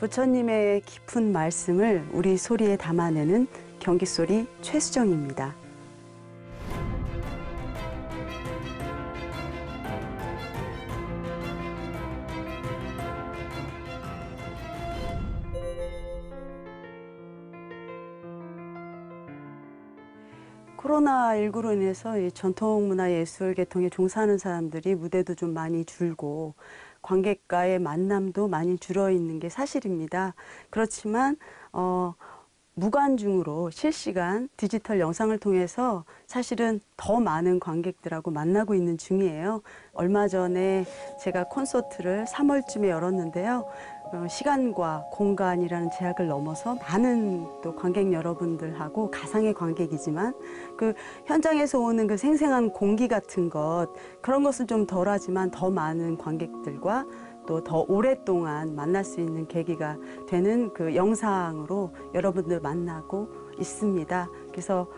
부처님의 깊은 말씀을 우리 소리에 담아내는 경기소리 최수정입니다. 코로나19로 인해서 이 전통문화예술 계통에 종사하는 사람들이 무대도 좀 많이 줄고 관객과의 만남도 많이 줄어 있는 게 사실입니다. 그렇지만 무관중으로 실시간 디지털 영상을 통해서 사실은 더 많은 관객들하고 만나고 있는 중이에요. 얼마 전에 제가 콘서트를 3월쯤에 열었는데요. 시간과 공간이라는 제약을 넘어서 많은 또 관객 여러분들하고 가상의 관객이지만 그 현장에서 오는 그 생생한 공기 같은 것, 그런 것은 좀 덜하지만 더 많은 관객들과 또 더 오랫동안 만날 수 있는 계기가 되는 그 영상으로 여러분들 만나고 있습니다. 그래서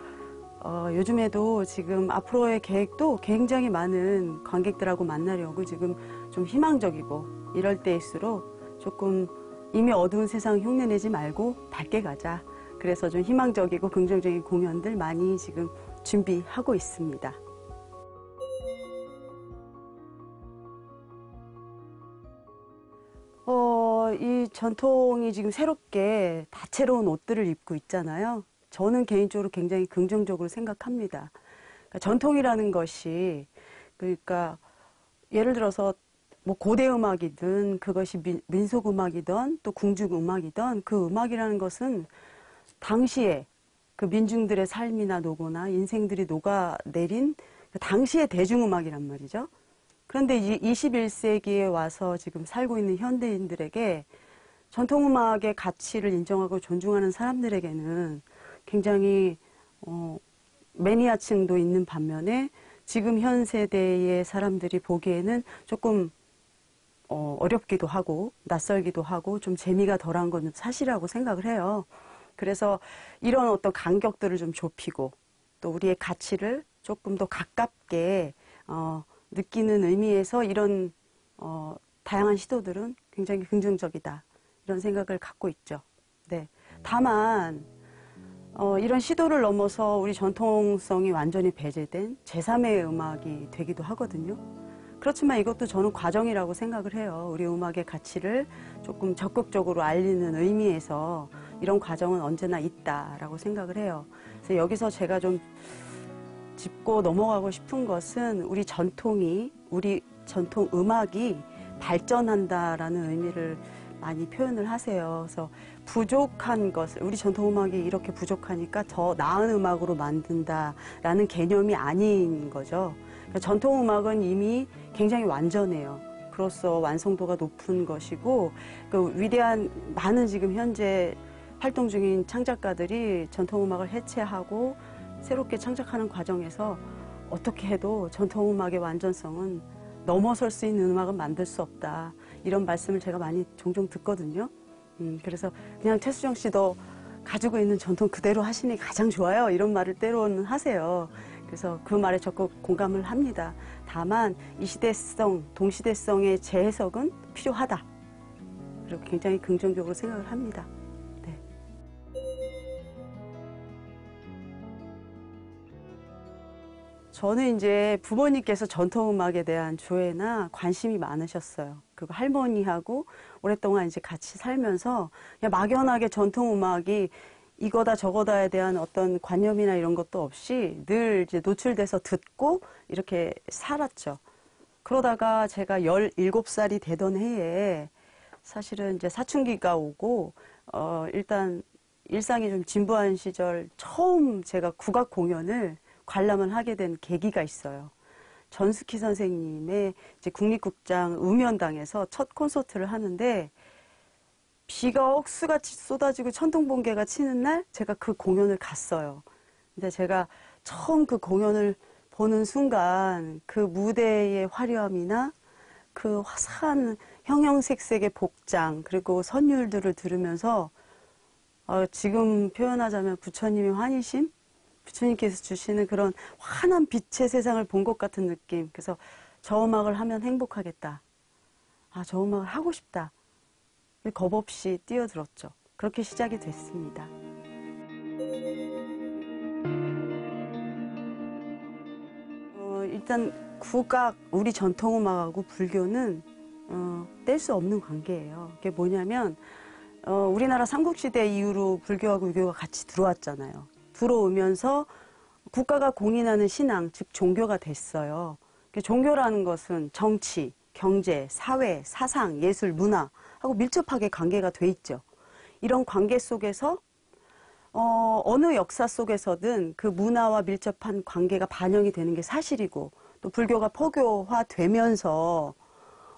요즘에도 지금 앞으로의 계획도 굉장히 많은 관객들하고 만나려고 지금 좀 희망적이고, 이럴 때일수록 조금 이미 어두운 세상 흉내내지 말고 밝게 가자. 그래서 좀 희망적이고 긍정적인 공연들 많이 지금 준비하고 있습니다. 이 전통이 지금 새롭게 다채로운 옷들을 입고 있잖아요. 저는 개인적으로 굉장히 긍정적으로 생각합니다. 그러니까 전통이라는 것이, 그러니까 예를 들어서 뭐 고대 음악이든 그것이 민속 음악이든 또 궁중 음악이든 그 음악이라는 것은 당시에 그 민중들의 삶이나 노고나 인생들이 녹아내린 그 당시의 대중음악이란 말이죠. 그런데 21세기에 와서 지금 살고 있는 현대인들에게 전통음악의 가치를 인정하고 존중하는 사람들에게는 굉장히 매니아층도 있는 반면에 지금 현 세대의 사람들이 보기에는 조금 어렵기도 하고 낯설기도 하고 좀 재미가 덜한 건 사실이라고 생각을 해요. 그래서 이런 어떤 간격들을 좀 좁히고 또 우리의 가치를 조금 더 가깝게 느끼는 의미에서 이런 다양한 시도들은 굉장히 긍정적이다, 이런 생각을 갖고 있죠. 네. 다만 이런 시도를 넘어서 우리 전통성이 완전히 배제된 제3의 음악이 되기도 하거든요. 그렇지만 이것도 저는 과정이라고 생각을 해요. 우리 음악의 가치를 조금 적극적으로 알리는 의미에서 이런 과정은 언제나 있다라고 생각을 해요. 그래서 여기서 제가 좀 짚고 넘어가고 싶은 것은 우리 전통이, 우리 전통 음악이 발전한다라는 의미를 많이 표현을 하세요. 그래서 부족한 것을, 우리 전통 음악이 이렇게 부족하니까 더 나은 음악으로 만든다라는 개념이 아닌 거죠. 그러니까 전통 음악은 이미 굉장히 완전해요. 그로서 완성도가 높은 것이고, 그 위대한 많은 지금 현재 활동 중인 창작가들이 전통 음악을 해체하고 새롭게 창작하는 과정에서 어떻게 해도 전통 음악의 완전성은 넘어설 수 있는 음악은 만들 수 없다, 이런 말씀을 제가 많이 종종 듣거든요. 그래서 그냥 최수정 씨도 가지고 있는 전통 그대로 하시니 가장 좋아요, 이런 말을 때로는 하세요. 그래서 그 말에 적극 공감을 합니다. 다만 이 시대성, 동시대성의 재해석은 필요하다, 그리고 굉장히 긍정적으로 생각을 합니다. 네. 저는 이제 부모님께서 전통음악에 대한 조예나 관심이 많으셨어요. 그리고 할머니하고 오랫동안 이제 같이 살면서 그냥 막연하게 전통음악이 이거다 저거다에 대한 어떤 관념이나 이런 것도 없이 늘 이제 노출돼서 듣고 이렇게 살았죠. 그러다가 제가 17살이 되던 해에 사실은 이제 사춘기가 오고, 일단 일상이 좀 진부한 시절 처음 제가 국악 공연을 관람을 하게 된 계기가 있어요. 전숙희 선생님의 이제 국립극장 음연당에서 첫 콘서트를 하는데 비가 억수같이 쏟아지고 천둥번개가 치는 날 제가 그 공연을 갔어요. 근데 제가 처음 그 공연을 보는 순간 그 무대의 화려함이나 그 화사한 형형색색의 복장, 그리고 선율들을 들으면서 지금 표현하자면 부처님의 환희심? 부처님께서 주시는 그런 환한 빛의 세상을 본 것 같은 느낌. 그래서 저 음악을 하면 행복하겠다. 저 음악을 하고 싶다. 겁 없이 뛰어들었죠. 그렇게 시작이 됐습니다. 일단 국악, 우리 전통음악하고 불교는 뗄 수 없는 관계예요. 그게 뭐냐면 우리나라 삼국시대 이후로 불교하고 유교가 같이 들어왔잖아요. 들어오면서 국가가 공인하는 신앙, 즉 종교가 됐어요. 종교라는 것은 정치, 경제, 사회, 사상, 예술, 문화하고 밀접하게 관계가 돼 있죠. 이런 관계 속에서 어느 역사 속에서든 그 문화와 밀접한 관계가 반영이 되는 게 사실이고, 또 불교가 포교화되면서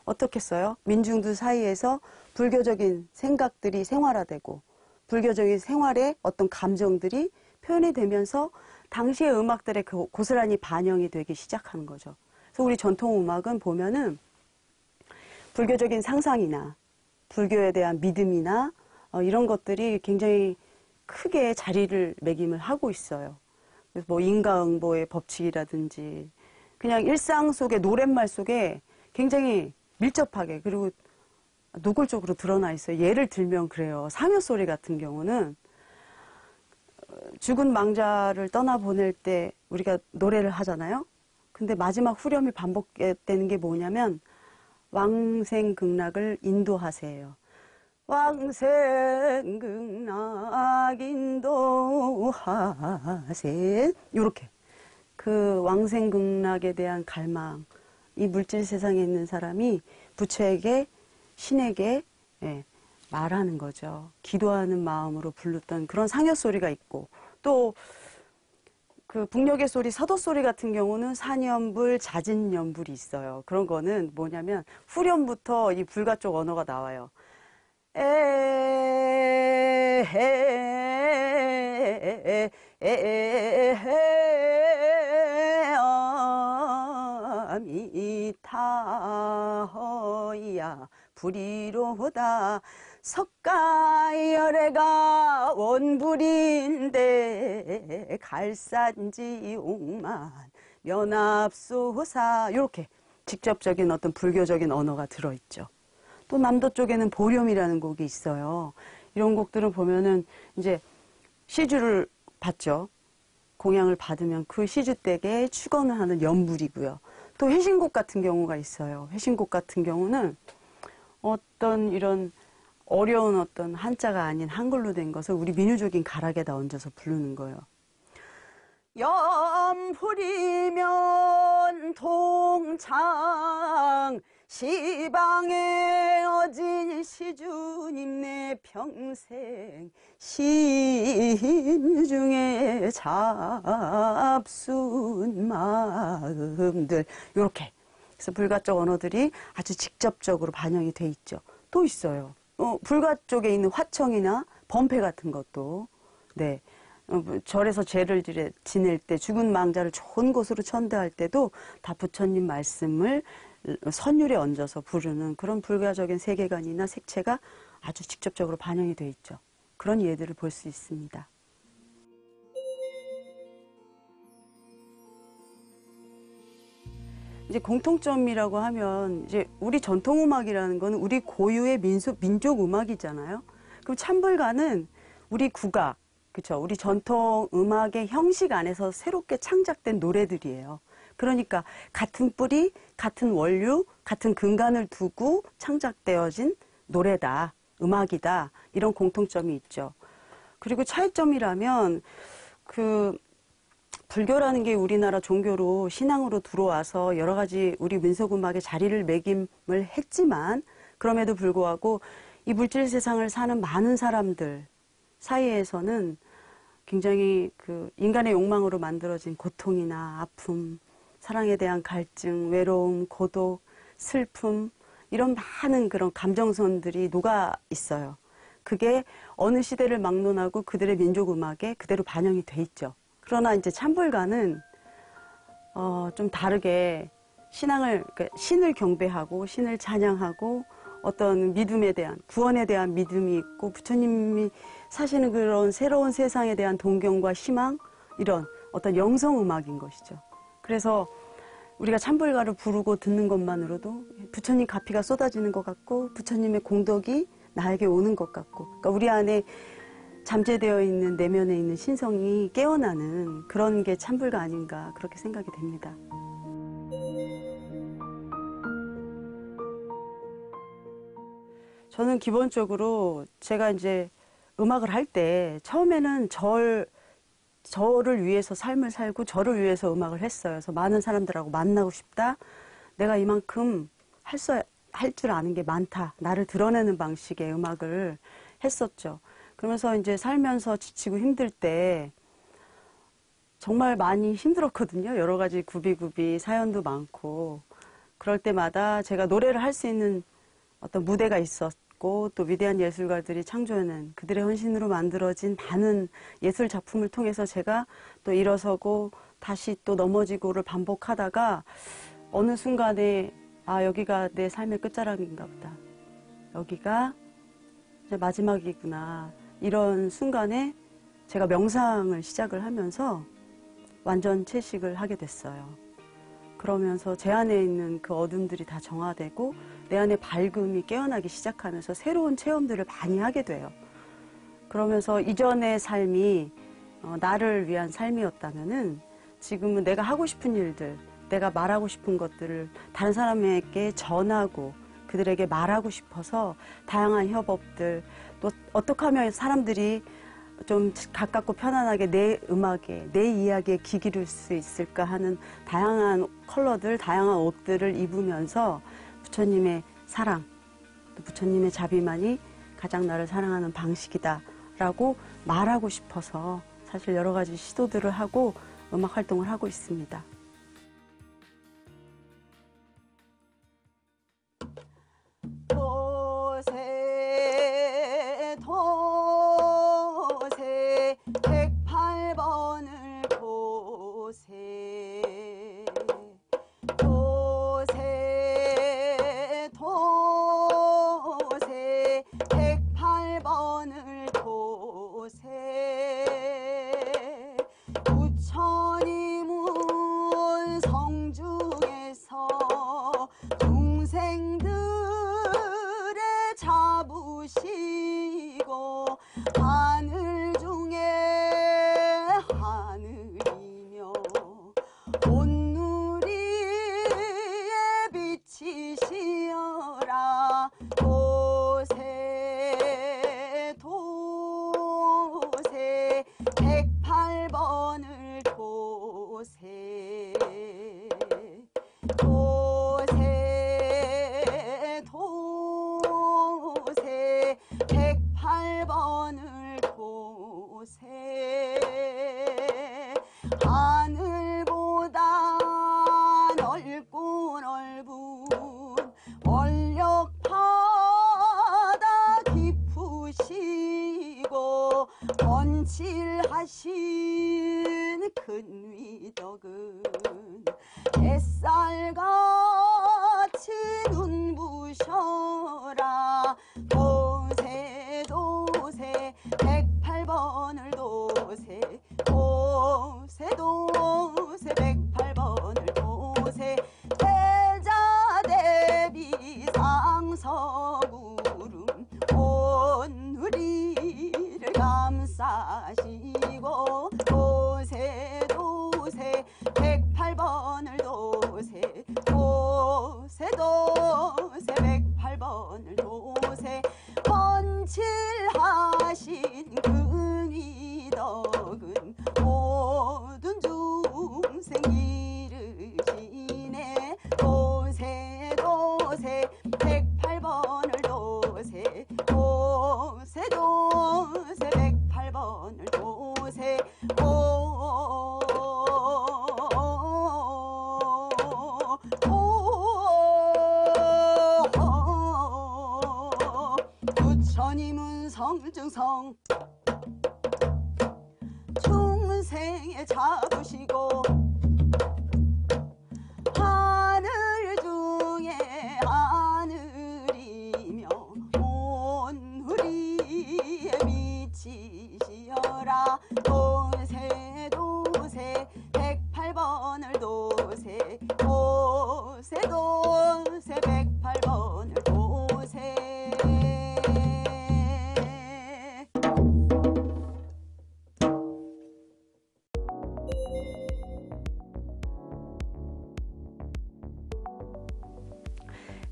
어떻겠어요? 민중들 사이에서 불교적인 생각들이 생활화되고 불교적인 생활의 어떤 감정들이 표현이 되면서 당시의 음악들에 고스란히 반영이 되기 시작하는 거죠. 그래서 우리 전통 음악은 보면은 불교적인 상상이나 불교에 대한 믿음이나 이런 것들이 굉장히 크게 자리를 매김을 하고 있어요. 그래서 뭐 인과응보의 법칙이라든지 그냥 일상 속에, 노랫말 속에 굉장히 밀접하게, 그리고 노골적으로 드러나 있어요. 예를 들면 그래요. 상여소리 같은 경우는 죽은 망자를 떠나보낼 때 우리가 노래를 하잖아요. 근데 마지막 후렴이 반복되는 게 뭐냐면 왕생극락을 인도하세요. 왕생극락 인도하세. 이렇게 그 왕생극락에 대한 갈망, 이 물질 세상에 있는 사람이 부처에게, 신에게 말하는 거죠. 기도하는 마음으로 부르던 그런 상여소리가 있고, 또 그 북녘의 소리, 서도소리 같은 경우는 산연불, 자진연불이 있어요. 그런 거는 뭐냐면 후렴부터 이 불가 쪽 언어가 나와요. 아미타허야 불이로다. 석가열애가 원불인데 갈산지옥만 면합소사. 이렇게 직접적인 어떤 불교적인 언어가 들어있죠. 또 남도 쪽에는 보렴이라는 곡이 있어요. 이런 곡들은 보면은 이제 시주를 받죠. 공양을 받으면 그 시주댁에 축원을 하는 연불이고요. 또 회신곡 같은 경우가 있어요. 회신곡 같은 경우는 어떤 이런 어려운 어떤 한자가 아닌 한글로 된 것을 우리 민요적인 가락에다 얹어서 부르는 거예요. 연불이면 동창 시방에 어진 시주님 내 평생 심중에 잡순 마음들. 이렇게 그래서 불가 쪽 언어들이 아주 직접적으로 반영이 돼 있죠. 또 있어요. 불가 쪽에 있는 화청이나 범패 같은 것도 절에서 죄를 지낼 때 죽은 망자를 좋은 곳으로 천대할 때도 다 부처님 말씀을 선율에 얹어서 부르는 그런 불가적인 세계관이나 색채가 아주 직접적으로 반영이 돼 있죠. 그런 예들을 볼 수 있습니다. 이제 공통점이라고 하면 이제 우리 전통음악이라는 건 우리 고유의 민족 음악이잖아요. 그럼 찬불가는 우리 국악, 그렇죠? 우리 전통음악의 형식 안에서 새롭게 창작된 노래들이에요. 그러니까 같은 뿌리, 같은 원료, 같은 근간을 두고 창작되어진 노래다, 음악이다, 이런 공통점이 있죠. 그리고 차이점이라면 불교라는 게 우리나라 종교로 신앙으로 들어와서 여러 가지 우리 민속음악에 자리를 매김을 했지만, 그럼에도 불구하고 이 물질 세상을 사는 많은 사람들 사이에서는 굉장히 인간의 욕망으로 만들어진 고통이나 아픔, 사랑에 대한 갈증, 외로움, 고독, 슬픔, 이런 많은 그런 감정선들이 녹아 있어요. 그게 어느 시대를 막론하고 그들의 민족음악에 그대로 반영이 돼 있죠. 그러나 이제 찬불가는 좀 다르게 신을 경배하고 신을 찬양하고 어떤 믿음에 대한, 구원에 대한 믿음이 있고 부처님이 사시는 그런 새로운 세상에 대한 동경과 희망, 이런 어떤 영성음악인 것이죠. 그래서 우리가 찬불가를 부르고 듣는 것만으로도 부처님 가피가 쏟아지는 것 같고 부처님의 공덕이 나에게 오는 것 같고, 그러니까 우리 안에 잠재되어 있는 내면에 있는 신성이 깨어나는 그런 게 찬불가 아닌가 그렇게 생각이 됩니다. 저는 기본적으로 제가 이제 음악을 할 때 처음에는 저를 위해서 삶을 살고 저를 위해서 음악을 했어요. 그래서 많은 사람들하고 만나고 싶다. 내가 이만큼 할 줄 아는 게 많다. 나를 드러내는 방식의 음악을 했었죠. 그러면서 이제 살면서 지치고 힘들 때 정말 많이 힘들었거든요. 여러 가지 구비구비 사연도 많고 그럴 때마다 제가 노래를 할 수 있는 어떤 무대가 있었고 또 위대한 예술가들이 창조해낸 그들의 헌신으로 만들어진 많은 예술 작품을 통해서 제가 또 일어서고 다시 또 넘어지고를 반복하다가 어느 순간에 아, 여기가 내 삶의 끝자락인가 보다. 여기가 이제 마지막이구나. 이런 순간에 제가 명상을 시작을 하면서 완전 채식을 하게 됐어요. 그러면서 제 안에 있는 그 어둠들이 다 정화되고 내 안에 밝음이 깨어나기 시작하면서 새로운 체험들을 많이 하게 돼요. 그러면서 이전의 삶이 나를 위한 삶이었다면은 지금은 내가 하고 싶은 일들, 내가 말하고 싶은 것들을 다른 사람에게 전하고 그들에게 말하고 싶어서 다양한 협업들, 또 어떻게 하면 사람들이 좀 가깝고 편안하게 내 음악에, 내 이야기에 귀 기를 수 있을까 하는 다양한 컬러들, 다양한 옷들을 입으면서 부처님의 사랑, 또 부처님의 자비만이 가장 나를 사랑하는 방식이다라고 말하고 싶어서 사실 여러 가지 시도들을 하고 음악 활동을 하고 있습니다. 도세 도세 108번을 도세 도세 도세 108번을 도세 부처님은 성중에서 중생들 잡으시고 하늘 중에 하늘이며 온누리에 비치시어라 도세 도세 108번을 도세 도세 도세 108번을 도세 하늘보다 넓고 넓은 원력바다 깊으시고 번칠하신 큰 위덕은 햇살같이 눈부셔라 도세 도세 108번을 도세 도세 도세 108번을 도세 대자대비 상서구름 온누리를 감싸시고 도세 도세 108번을 도세 도세 도세 108번을 도세 번칠하신 그 위덕은 모든 중생 기르시네 도세 도세 108번을 도세 도세 도세 108번을 도세 부처님은 성증성 중생에 잡으시고 하늘 중에 하늘이며 온누리에 미치시어라 도세 도세 108번을 도세 도세 도세 108번을 도세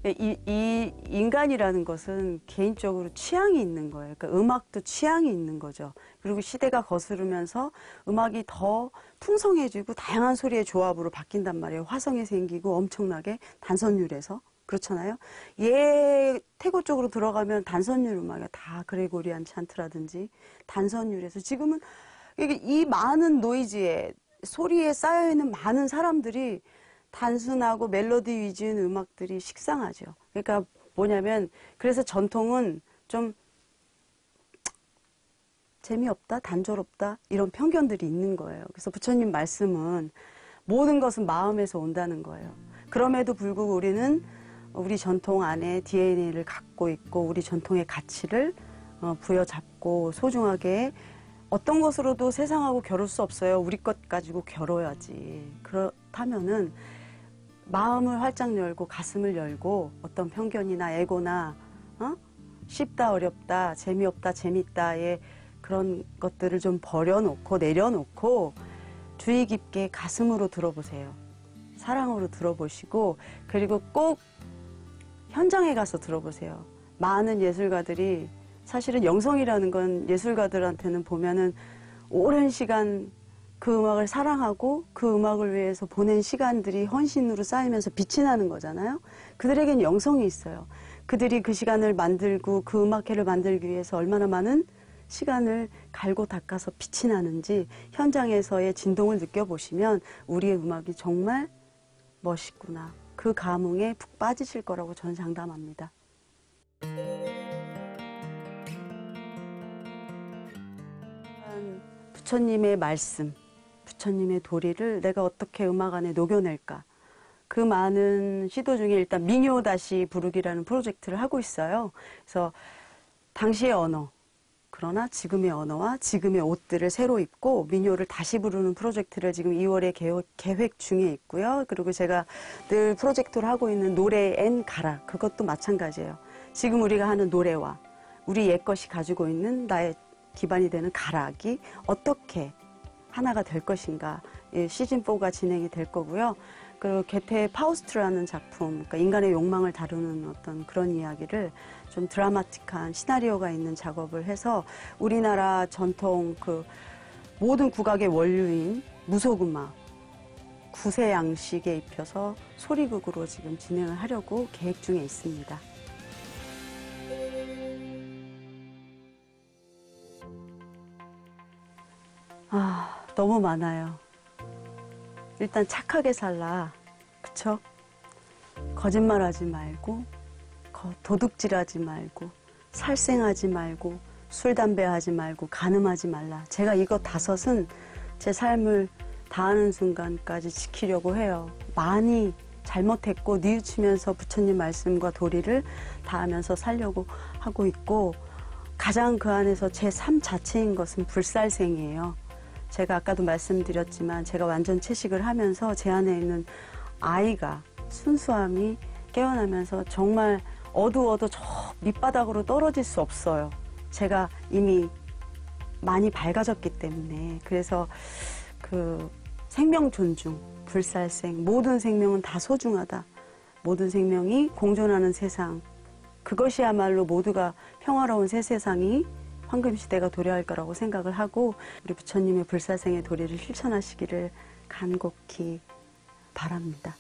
이 인간이라는 것은 개인적으로 취향이 있는 거예요. 그러니까 음악도 취향이 있는 거죠. 그리고 시대가 거스르면서 음악이 더 풍성해지고 다양한 소리의 조합으로 바뀐단 말이에요. 화성이 생기고 엄청나게 단선율에서. 그렇잖아요. 태고 쪽으로 들어가면 단선율 음악이 다 그레고리안 찬트라든지 단선율에서 지금은 이 많은 노이즈에 소리에 쌓여있는 많은 사람들이 단순하고 멜로디 위주인 음악들이 식상하죠. 그러니까 뭐냐면 그래서 전통은 좀 재미없다, 단조롭다 이런 편견들이 있는 거예요. 그래서 부처님 말씀은 모든 것은 마음에서 온다는 거예요. 그럼에도 불구하고 우리는 우리 전통 안에 DNA를 갖고 있고 우리 전통의 가치를 부여잡고 소중하게 어떤 것으로도 세상하고 겨룰 수 없어요. 우리 것 가지고 겨뤄야지. 그렇다면은 마음을 활짝 열고 가슴을 열고 어떤 편견이나 에고나 쉽다 어렵다 재미없다 재밌다의 그런 것들을 좀 버려놓고 내려놓고 주의 깊게 가슴으로 들어보세요. 사랑으로 들어보시고 그리고 꼭 현장에 가서 들어보세요. 많은 예술가들이 사실은 영성이라는 건 예술가들한테는 보면은 오랜 시간 그 음악을 사랑하고 그 음악을 위해서 보낸 시간들이 헌신으로 쌓이면서 빛이 나는 거잖아요. 그들에겐 영성이 있어요. 그들이 그 시간을 만들고 그 음악회를 만들기 위해서 얼마나 많은 시간을 갈고 닦아서 빛이 나는지 현장에서의 진동을 느껴보시면 우리의 음악이 정말 멋있구나. 그 감흥에 푹 빠지실 거라고 저는 장담합니다. 부처님의 말씀, 부처님의 도리를 내가 어떻게 음악 안에 녹여낼까. 그 많은 시도 중에 일단 민요 다시 부르기라는 프로젝트를 하고 있어요. 그래서 당시의 언어, 그러나 지금의 언어와 지금의 옷들을 새로 입고 민요를 다시 부르는 프로젝트를 지금 2월에 계획 중에 있고요. 그리고 제가 늘 프로젝트를 하고 있는 노래 앤 가락, 그것도 마찬가지예요. 지금 우리가 하는 노래와 우리 옛것이 가지고 있는 나의 기반이 되는 가락이 어떻게 하나가 될 것인가. 시즌4가 진행이 될 거고요. 그리고 게테의 파우스트라는 작품, 그러니까 인간의 욕망을 다루는 어떤 그런 이야기를 좀 드라마틱한 시나리오가 있는 작업을 해서 우리나라 전통 그 모든 국악의 원류인 무속음악, 구세 양식에 입혀서 소리극으로 지금 진행을 하려고 계획 중에 있습니다. 너무 많아요. 일단 착하게 살라. 그쵸? 거짓말하지 말고 도둑질하지 말고 살생하지 말고 술, 담배 하지 말고 간음하지 말라. 제가 이거 5은 제 삶을 다하는 순간까지 지키려고 해요. 많이 잘못했고 뉘우치면서 부처님 말씀과 도리를 다하면서 살려고 하고 있고 가장 그 안에서 제 삶 자체인 것은 불살생이에요. 제가 아까도 말씀드렸지만 제가 완전 채식을 하면서 제 안에 있는 아이가 순수함이 깨어나면서 정말 어두워도 저 밑바닥으로 떨어질 수 없어요. 제가 이미 많이 밝아졌기 때문에. 그래서 그 생명 존중, 불살생, 모든 생명은 다 소중하다. 모든 생명이 공존하는 세상. 그것이야말로 모두가 평화로운 새 세상이 황금시대가 도래할 거라고 생각을 하고 우리 부처님의 불사생의 도리를 실천하시기를 간곡히 바랍니다.